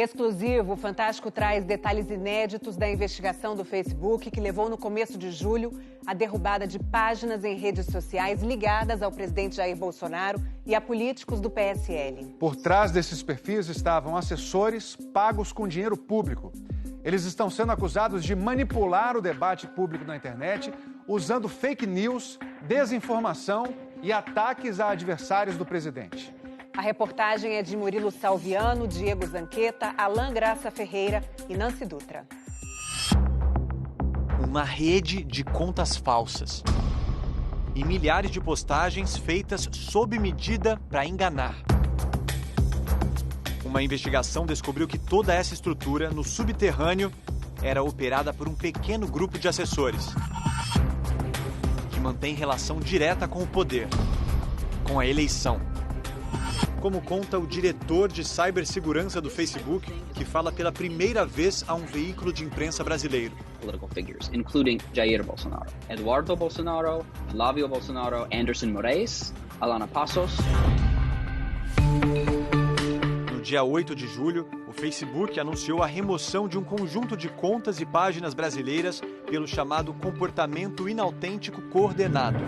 Exclusivo, o Fantástico traz detalhes inéditos da investigação do Facebook que levou no começo de julho à derrubada de páginas em redes sociais ligadas ao presidente Jair Bolsonaro e a políticos do PSL. Por trás desses perfis estavam assessores pagos com dinheiro público. Eles estão sendo acusados de manipular o debate público na internet usando fake news, desinformação e ataques a adversários do presidente. A reportagem é de Murilo Salviano, Diego Zanqueta, Alain Graça Ferreira e Nancy Dutra. Uma rede de contas falsas e milhares de postagens feitas sob medida para enganar. Uma investigação descobriu que toda essa estrutura, no subterrâneo, era operada por um pequeno grupo de assessores que mantém relação direta com o poder, com a eleição. Como conta o diretor de cibersegurança do Facebook, que fala pela primeira vez a um veículo de imprensa brasileiro. Political figures, including Jair Bolsonaro, Eduardo Bolsonaro, Flávio Bolsonaro, Anderson Moraes, Alana Passos. No dia 8 de julho, o Facebook anunciou a remoção de um conjunto de contas e páginas brasileiras pelo chamado comportamento inautêntico coordenado.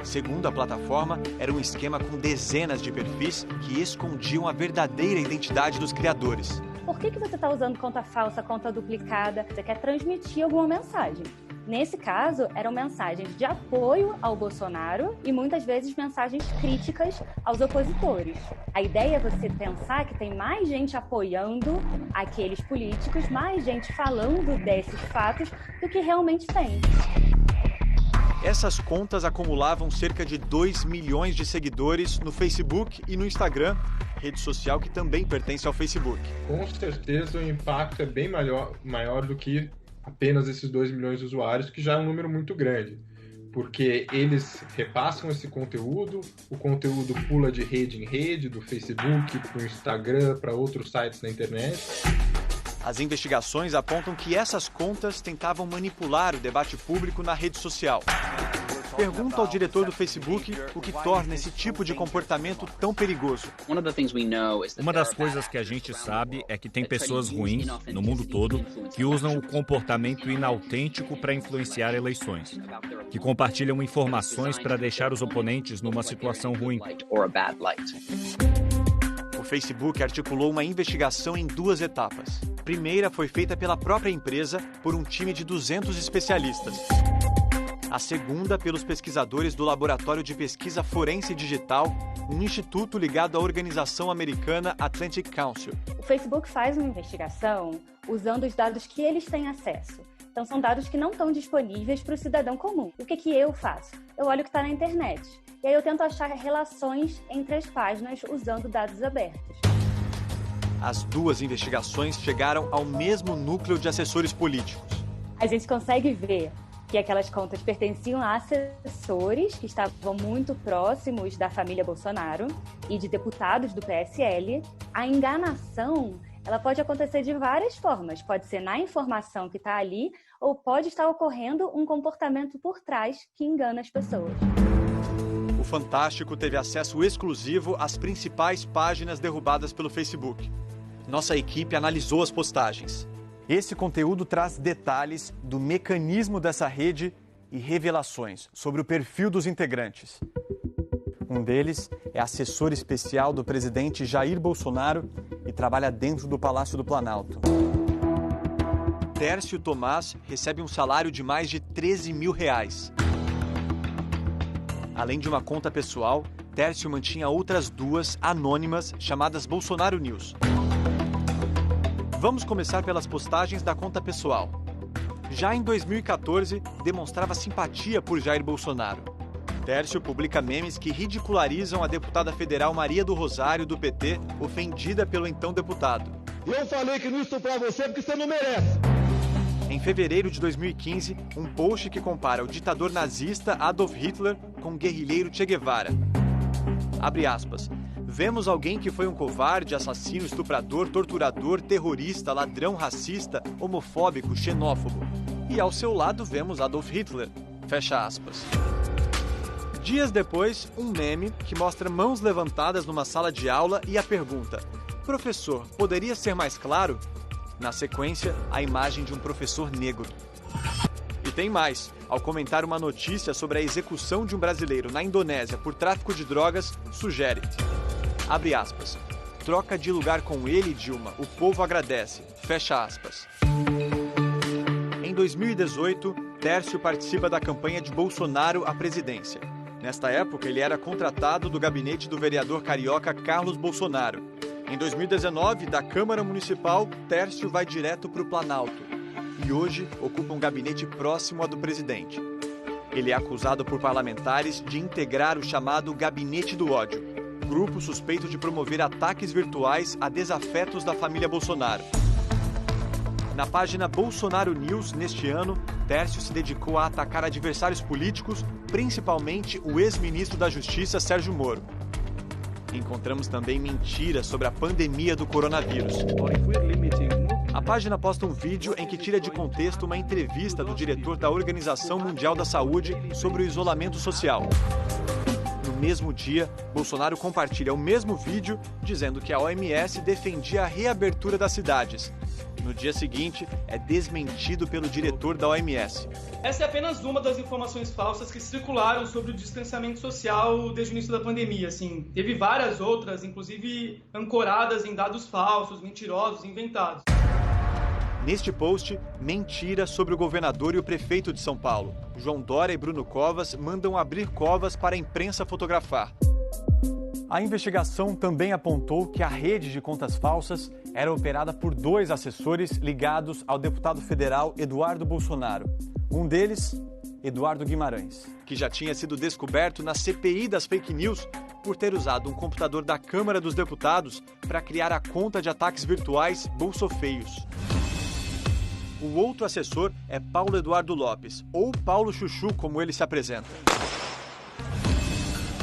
Segundo a plataforma, era um esquema com dezenas de perfis que escondiam a verdadeira identidade dos criadores. Por que você está usando conta falsa, conta duplicada? Você quer transmitir alguma mensagem. Nesse caso, eram mensagens de apoio ao Bolsonaro e muitas vezes mensagens críticas aos opositores. A ideia é você pensar que tem mais gente apoiando aqueles políticos, mais gente falando desses fatos do que realmente tem. Essas contas acumulavam cerca de 2 milhões de seguidores no Facebook e no Instagram, rede social que também pertence ao Facebook. Com certeza o impacto é bem maior do que apenas esses 2 milhões de usuários, que já é um número muito grande, porque eles repassam esse conteúdo, o conteúdo pula de rede em rede, do Facebook para o Instagram, para outros sites na internet. As investigações apontam que essas contas tentavam manipular o debate público na rede social. Pergunta ao diretor do Facebook o que torna esse tipo de comportamento tão perigoso. Uma das coisas que a gente sabe é que tem pessoas ruins no mundo todo que usam o comportamento inautêntico para influenciar eleições, que compartilham informações para deixar os oponentes numa situação ruim. O Facebook articulou uma investigação em 2 etapas. A primeira foi feita pela própria empresa por um time de 200 especialistas. A segunda pelos pesquisadores do Laboratório de Pesquisa Forense Digital, um instituto ligado à organização americana Atlantic Council. O Facebook faz uma investigação usando os dados que eles têm acesso. Então, são dados que não estão disponíveis para o cidadão comum. O que eu faço? Eu olho o que está na internet. E aí eu tento achar relações entre as páginas usando dados abertos. As 2 investigações chegaram ao mesmo núcleo de assessores políticos. A gente consegue ver que aquelas contas pertenciam a assessores que estavam muito próximos da família Bolsonaro e de deputados do PSL. A enganação, ela pode acontecer de várias formas. Pode ser na informação que está ali ou pode estar ocorrendo um comportamento por trás que engana as pessoas. O Fantástico teve acesso exclusivo às principais páginas derrubadas pelo Facebook. Nossa equipe analisou as postagens. Esse conteúdo traz detalhes do mecanismo dessa rede e revelações sobre o perfil dos integrantes. Um deles é assessor especial do presidente Jair Bolsonaro e trabalha dentro do Palácio do Planalto. Tércio Tomás recebe um salário de mais de 13 mil reais. Além de uma conta pessoal, Tércio mantinha outras 2 anônimas chamadas Bolsonaro News. Vamos começar pelas postagens da conta pessoal. Já em 2014, demonstrava simpatia por Jair Bolsonaro. Tércio publica memes que ridicularizam a deputada federal Maria do Rosário, do PT, ofendida pelo então deputado. Eu falei que não estuprar você porque você não merece. Em fevereiro de 2015, um post que compara o ditador nazista Adolf Hitler com o guerrilheiro Che Guevara. Abre aspas. Vemos alguém que foi um covarde, assassino, estuprador, torturador, terrorista, ladrão, racista, homofóbico, xenófobo. E ao seu lado vemos Adolf Hitler. Fecha aspas. Dias depois, um meme que mostra mãos levantadas numa sala de aula e a pergunta: professor poderia ser mais claro? Na sequência, a imagem de um professor negro. E tem mais. Ao comentar uma notícia sobre a execução de um brasileiro na Indonésia por tráfico de drogas, sugere, abre aspas, troca de lugar com ele, Dilma, o povo agradece, fecha aspas. Em 2018, Tércio participa da campanha de Bolsonaro à presidência. Nesta época, ele era contratado do gabinete do vereador carioca Carlos Bolsonaro. Em 2019, da Câmara Municipal, Tércio vai direto para o Planalto. E hoje ocupa um gabinete próximo ao do presidente. Ele é acusado por parlamentares de integrar o chamado Gabinete do Ódio, grupo suspeito de promover ataques virtuais a desafetos da família Bolsonaro. Na página Bolsonaro News, neste ano, Tércio se dedicou a atacar adversários políticos, principalmente o ex-ministro da Justiça, Sérgio Moro. Encontramos também mentiras sobre a pandemia do coronavírus. A página posta um vídeo em que tira de contexto uma entrevista do diretor da Organização Mundial da Saúde sobre o isolamento social. No mesmo dia, Bolsonaro compartilha o mesmo vídeo dizendo que a OMS defendia a reabertura das cidades. No dia seguinte, é desmentido pelo diretor da OMS. Essa é apenas uma das informações falsas que circularam sobre o distanciamento social desde o início da pandemia. Teve várias outras, inclusive ancoradas em dados falsos, mentirosos, inventados. Neste post, mentira sobre o governador e o prefeito de São Paulo. João Dória e Bruno Covas mandam abrir covas para a imprensa fotografar. A investigação também apontou que a rede de contas falsas era operada por 2 assessores ligados ao deputado federal Eduardo Bolsonaro. Um deles, Eduardo Guimarães, que já tinha sido descoberto na CPI das fake news por ter usado um computador da Câmara dos Deputados para criar a conta de ataques virtuais Bolsofeios. O outro assessor é Paulo Eduardo Lopes, ou Paulo Chuchu, como ele se apresenta.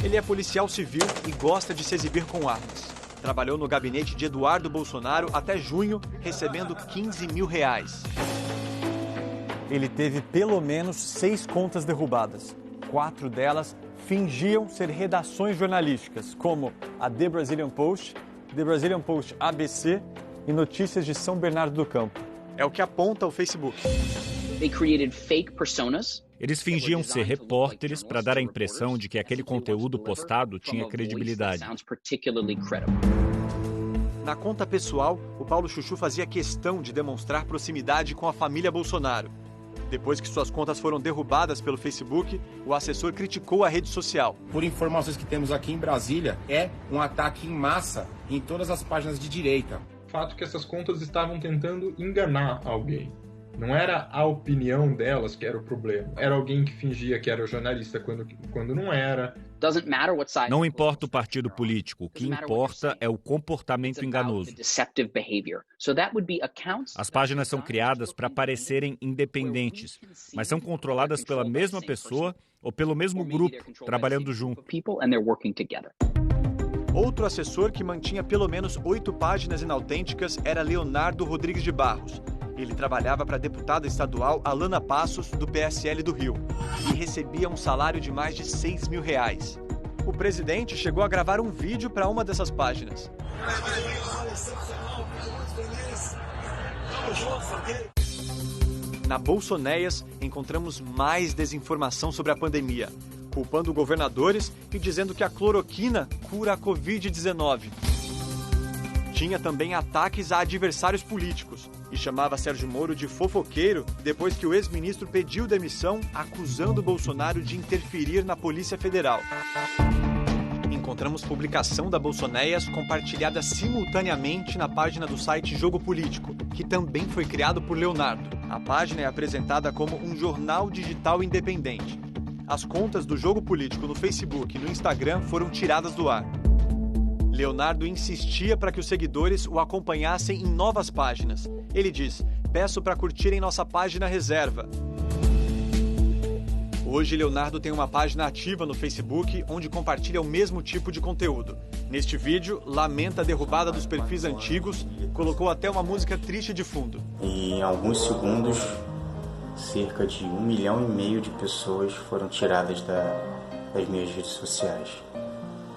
Ele é policial civil e gosta de se exibir com armas. Trabalhou no gabinete de Eduardo Bolsonaro até junho, recebendo R$15 mil. Ele teve pelo menos 6 contas derrubadas. 4 delas fingiam ser redações jornalísticas, como a The Brazilian Post ABC e Notícias de São Bernardo do Campo. É o que aponta o Facebook. Eles fingiam ser repórteres para dar a impressão de que aquele conteúdo postado tinha credibilidade. Na conta pessoal, o Paulo Chuchu fazia questão de demonstrar proximidade com a família Bolsonaro. Depois que suas contas foram derrubadas pelo Facebook, o assessor criticou a rede social. Por informações que temos aqui em Brasília, é um ataque em massa em todas as páginas de direita. O fato é que essas contas estavam tentando enganar alguém. Não era a opinião delas que era o problema. Era alguém que fingia que era jornalista quando não era. Não importa o partido político, o que importa é o comportamento enganoso. As páginas são criadas para parecerem independentes, mas são controladas pela mesma pessoa ou pelo mesmo grupo, trabalhando junto. Outro assessor que mantinha pelo menos 8 páginas inautênticas era Leonardo Rodrigues de Barros. Ele trabalhava para a deputada estadual Alana Passos, do PSL do Rio, e recebia um salário de mais de R$6 mil. O presidente chegou a gravar um vídeo para uma dessas páginas. Na Bolsonéias, encontramos mais desinformação sobre a pandemia, culpando governadores e dizendo que a cloroquina cura a Covid-19. Tinha também ataques a adversários políticos e chamava Sérgio Moro de fofoqueiro depois que o ex-ministro pediu demissão, acusando Bolsonaro de interferir na Polícia Federal. Encontramos publicação da Bolsonéias compartilhada simultaneamente na página do site Jogo Político, que também foi criado por Leonardo. A página é apresentada como um jornal digital independente. As contas do Jogo Político no Facebook e no Instagram foram tiradas do ar. Leonardo insistia para que os seguidores o acompanhassem em novas páginas. Ele diz: peço para curtirem nossa página reserva. Hoje, Leonardo tem uma página ativa no Facebook onde compartilha o mesmo tipo de conteúdo. Neste vídeo, lamenta a derrubada dos perfis antigos, colocou até uma música triste de fundo. E em alguns segundos, cerca de 1,5 milhão de pessoas foram tiradas das minhas redes sociais.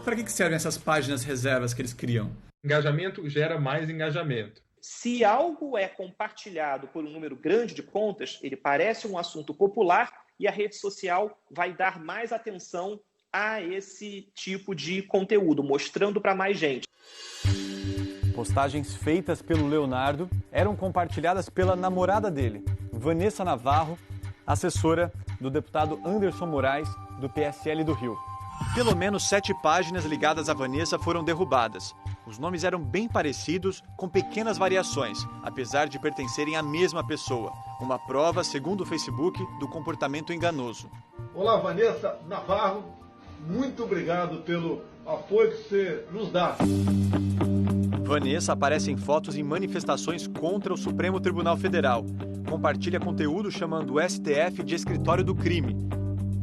Para que servem essas páginas reservas que eles criam? Engajamento gera mais engajamento. Se algo é compartilhado por um número grande de contas, ele parece um assunto popular e a rede social vai dar mais atenção a esse tipo de conteúdo, mostrando para mais gente. Postagens feitas pelo Leonardo eram compartilhadas pela namorada dele, Vanessa Navarro, assessora do deputado Anderson Moraes, do PSL do Rio. Pelo menos 7 páginas ligadas a Vanessa foram derrubadas. Os nomes eram bem parecidos, com pequenas variações, apesar de pertencerem à mesma pessoa. Uma prova, segundo o Facebook, do comportamento enganoso. Olá, Vanessa Navarro. Muito obrigado pelo apoio que você nos dá. Vanessa aparece em fotos em manifestações contra o Supremo Tribunal Federal. Compartilha conteúdo chamando o STF de escritório do crime.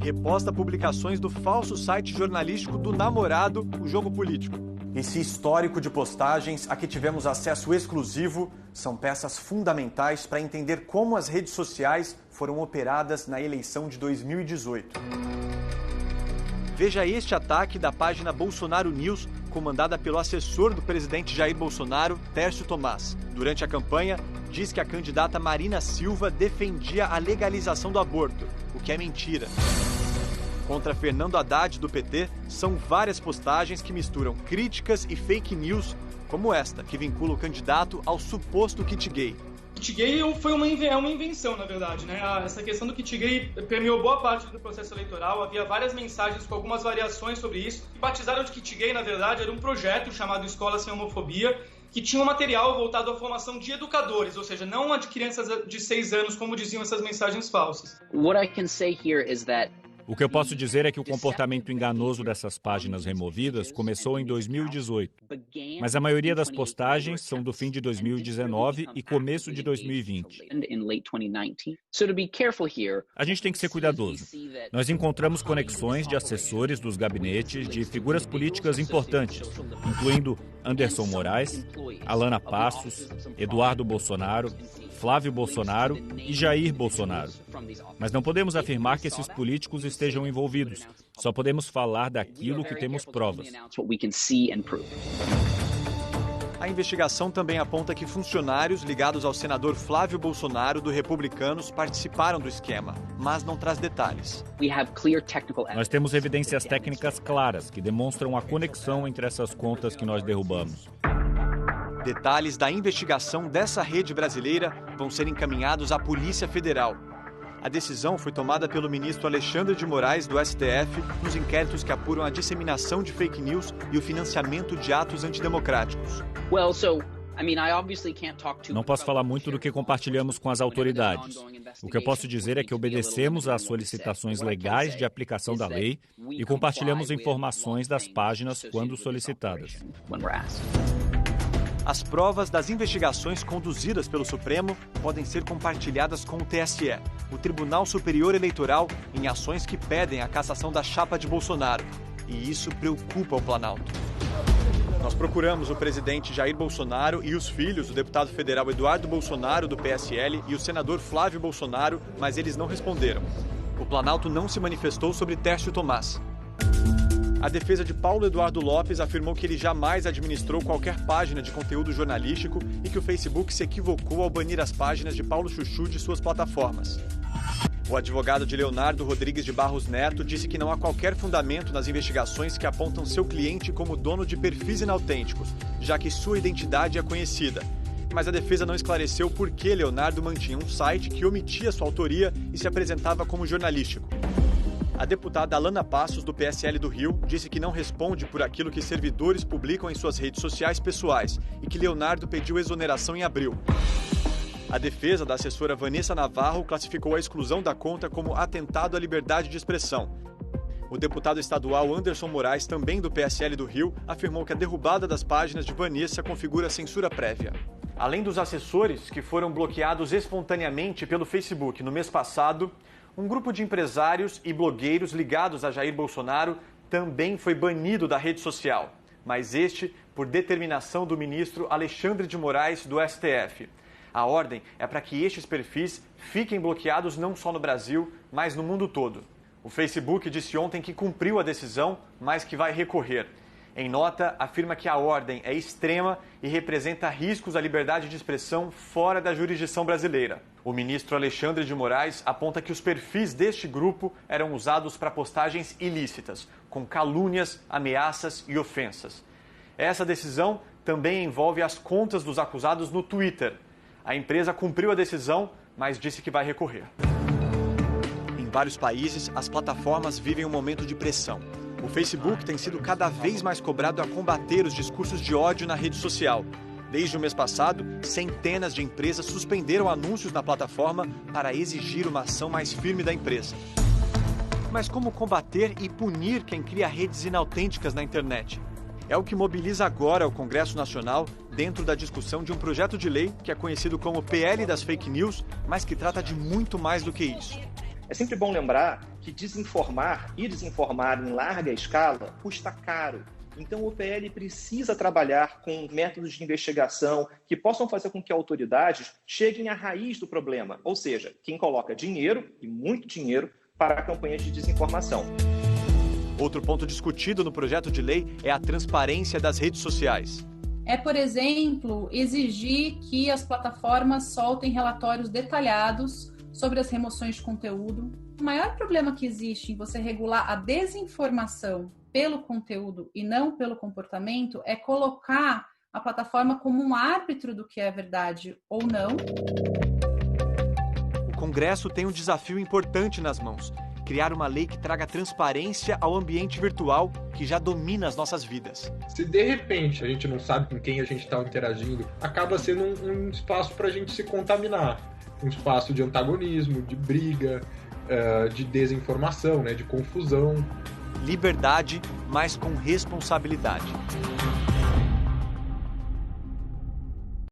Reposta publicações do falso site jornalístico do namorado, O Jogo Político. Esse histórico de postagens a que tivemos acesso exclusivo são peças fundamentais para entender como as redes sociais foram operadas na eleição de 2018. Veja este ataque da página Bolsonaro News, comandada pelo assessor do presidente Jair Bolsonaro, Tércio Tomás. Durante a campanha, diz que a candidata Marina Silva defendia a legalização do aborto, o que é mentira. Contra Fernando Haddad, do PT, são várias postagens que misturam críticas e fake news, como esta, que vincula o candidato ao suposto kit gay. Kit gay foi uma invenção, na verdade, né? Essa questão do kit gay permeou boa parte do processo eleitoral, havia várias mensagens com algumas variações sobre isso. E batizaram de kit gay, na verdade, era um projeto chamado Escola Sem Homofobia, que tinha um material voltado à formação de educadores, ou seja, não a de crianças de 6 anos, como diziam essas mensagens falsas. What I can say here is that o que eu posso dizer é que o comportamento enganoso dessas páginas removidas começou em 2018, mas a maioria das postagens são do fim de 2019 e começo de 2020. A gente tem que ser cuidadoso. Nós encontramos conexões de assessores dos gabinetes de figuras políticas importantes, incluindo Anderson Moraes, Alana Passos, Eduardo Bolsonaro, Flávio Bolsonaro e Jair Bolsonaro. Mas não podemos afirmar que esses políticos estejam envolvidos. Só podemos falar daquilo que temos provas. A investigação também aponta que funcionários ligados ao senador Flávio Bolsonaro, do Republicanos, participaram do esquema, mas não traz detalhes. Nós temos evidências técnicas claras que demonstram a conexão entre essas contas que nós derrubamos. Detalhes da investigação dessa rede brasileira vão ser encaminhados à Polícia Federal. A decisão foi tomada pelo ministro Alexandre de Moraes, do STF, nos inquéritos que apuram a disseminação de fake news e o financiamento de atos antidemocráticos. Não posso falar muito do que compartilhamos com as autoridades. O que eu posso dizer é que obedecemos às solicitações legais de aplicação da lei e compartilhamos informações das páginas quando solicitadas. As provas das investigações conduzidas pelo Supremo podem ser compartilhadas com o TSE, o Tribunal Superior Eleitoral, em ações que pedem a cassação da chapa de Bolsonaro. E isso preocupa o Planalto. Nós procuramos o presidente Jair Bolsonaro e os filhos, o deputado federal Eduardo Bolsonaro, do PSL, e o senador Flávio Bolsonaro, mas eles não responderam. O Planalto não se manifestou sobre Tércio Tomás. A defesa de Paulo Eduardo Lopes afirmou que ele jamais administrou qualquer página de conteúdo jornalístico e que o Facebook se equivocou ao banir as páginas de Paulo Chuchu de suas plataformas. O advogado de Leonardo Rodrigues de Barros Neto disse que não há qualquer fundamento nas investigações que apontam seu cliente como dono de perfis inautênticos, já que sua identidade é conhecida. Mas a defesa não esclareceu por que Leonardo mantinha um site que omitia sua autoria e se apresentava como jornalístico. A deputada Alana Passos, do PSL do Rio, disse que não responde por aquilo que servidores publicam em suas redes sociais pessoais e que Leonardo pediu exoneração em abril. A defesa da assessora Vanessa Navarro classificou a exclusão da conta como atentado à liberdade de expressão. O deputado estadual Anderson Moraes, também do PSL do Rio, afirmou que a derrubada das páginas de Vanessa configura censura prévia. Além dos assessores que foram bloqueados espontaneamente pelo Facebook no mês passado, um grupo de empresários e blogueiros ligados a Jair Bolsonaro também foi banido da rede social, mas este por determinação do ministro Alexandre de Moraes, do STF. A ordem é para que estes perfis fiquem bloqueados não só no Brasil, mas no mundo todo. O Facebook disse ontem que cumpriu a decisão, mas que vai recorrer. Em nota, afirma que a ordem é extrema e representa riscos à liberdade de expressão fora da jurisdição brasileira. O ministro Alexandre de Moraes aponta que os perfis deste grupo eram usados para postagens ilícitas, com calúnias, ameaças e ofensas. Essa decisão também envolve as contas dos acusados no Twitter. A empresa cumpriu a decisão, mas disse que vai recorrer. Em vários países, as plataformas vivem um momento de pressão. O Facebook tem sido cada vez mais cobrado a combater os discursos de ódio na rede social. Desde o mês passado, centenas de empresas suspenderam anúncios na plataforma para exigir uma ação mais firme da empresa. Mas como combater e punir quem cria redes inautênticas na internet? É o que mobiliza agora o Congresso Nacional dentro da discussão de um projeto de lei que é conhecido como PL das Fake News, mas que trata de muito mais do que isso. É sempre bom lembrar que desinformar e desinformar em larga escala custa caro. Então o PL precisa trabalhar com métodos de investigação que possam fazer com que autoridades cheguem à raiz do problema, ou seja, quem coloca dinheiro, e muito dinheiro, para campanhas de desinformação. Outro ponto discutido no projeto de lei é a transparência das redes sociais. É, por exemplo, exigir que as plataformas soltem relatórios detalhados sobre as remoções de conteúdo. O maior problema que existe em você regular a desinformação pelo conteúdo e não pelo comportamento é colocar a plataforma como um árbitro do que é verdade ou não. O Congresso tem um desafio importante nas mãos: criar uma lei que traga transparência ao ambiente virtual que já domina as nossas vidas. Se de repente a gente não sabe com quem a gente está interagindo, acaba sendo um espaço para a gente se contaminar. Um espaço de antagonismo, de briga, de desinformação, né, de confusão. Liberdade, mas com responsabilidade.